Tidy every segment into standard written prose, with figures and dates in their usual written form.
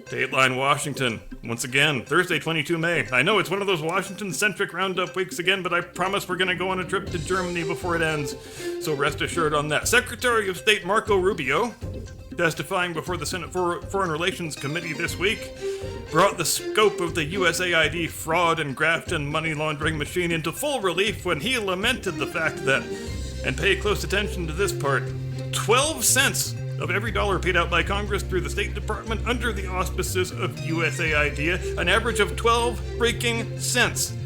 Dateline Washington, once again, Thursday, 22 May. I know it's one of those Washington-centric roundup weeks again, but I promise we're going to go on a trip to Germany before it ends, so rest assured on that. Secretary of State Marco Rubio, testifying before the Senate Foreign Relations Committee this week, brought the scope of the USAID fraud and graft and money laundering machine into full relief when he lamented the fact that, and pay close attention to this part, 12 cents of every dollar paid out by Congress through the State Department under the auspices of USAID, an average of 12 freaking cents,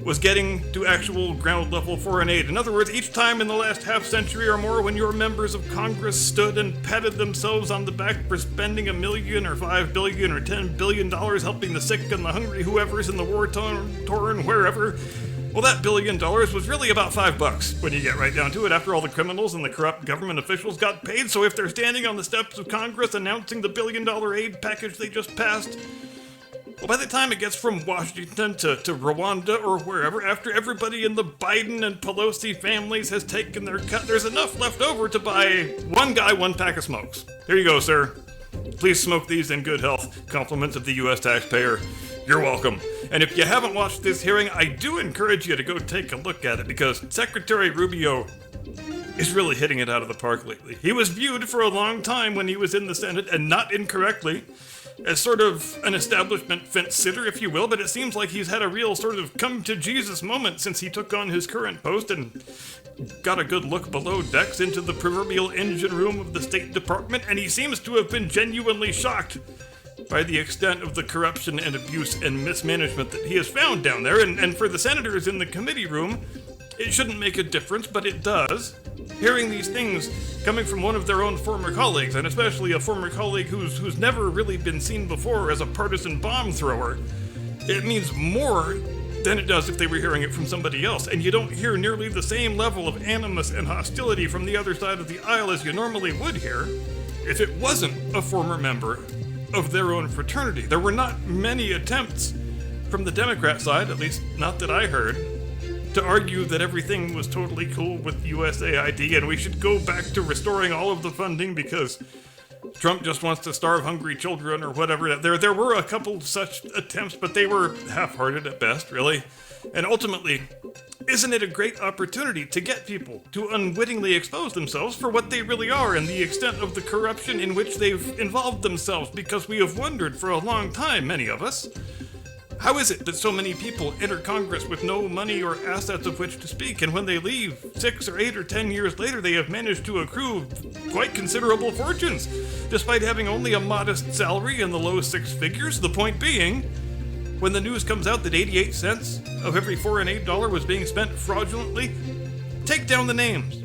was getting to actual ground-level foreign aid. In other words, each time in the last half-century or more when your members of Congress stood and patted themselves on the back for spending $1 million or $5 billion or $10 billion helping the sick and the hungry, whoever's in the war-torn wherever, well, that $1 billion was really about $5 when you get right down to it, after all the criminals and the corrupt government officials got paid. So if they're standing on the steps of Congress announcing the $1 billion aid package they just passed, well, by the time it gets from Washington to Rwanda or wherever, after everybody in the Biden and Pelosi families has taken their cut, there's enough left over to buy one guy one pack of smokes. Here you go, sir. Please smoke these in good health. Compliments of the U.S. taxpayer. You're welcome. And if you haven't watched this hearing, I do encourage you to go take a look at it, because Secretary Rubio is really hitting it out of the park lately. He was viewed for a long time when he was in the Senate, and not incorrectly, as sort of an establishment fence-sitter, if you will, but it seems like he's had a real sort of come-to-Jesus moment since he took on his current post and got a good look below decks into the proverbial engine room of the State Department, and he seems to have been genuinely shocked by the extent of the corruption and abuse and mismanagement that he has found down there. And for the senators in the committee room, it shouldn't make a difference, but it does. Hearing these things coming from one of their own former colleagues, and especially a former colleague who's never really been seen before as a partisan bomb thrower, it means more than it does if they were hearing it from somebody else. And you don't hear nearly the same level of animus and hostility from the other side of the aisle as you normally would hear if it wasn't a former member of their own fraternity. There were not many attempts from the Democrat side, at least not that I heard, to argue that everything was totally cool with USAID and we should go back to restoring all of the funding because Trump just wants to starve hungry children or whatever. There were a couple such attempts, but they were half-hearted at best, really. And ultimately, isn't it a great opportunity to get people to unwittingly expose themselves for what they really are and the extent of the corruption in which they've involved themselves? Because we have wondered for a long time, many of us, how is it that so many people enter Congress with no money or assets of which to speak, and when they leave 6 or 8 or 10 years later, they have managed to accrue quite considerable fortunes, despite having only a modest salary in the low 6 figures? The point being, when the news comes out that 88 cents of every foreign aid dollar was being spent fraudulently, take down the names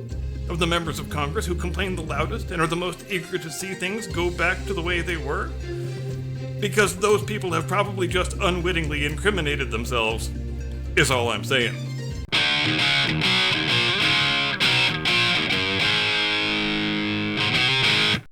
of the members of Congress who complain the loudest and are the most eager to see things go back to the way they were. Because those people have probably just unwittingly incriminated themselves, is all I'm saying.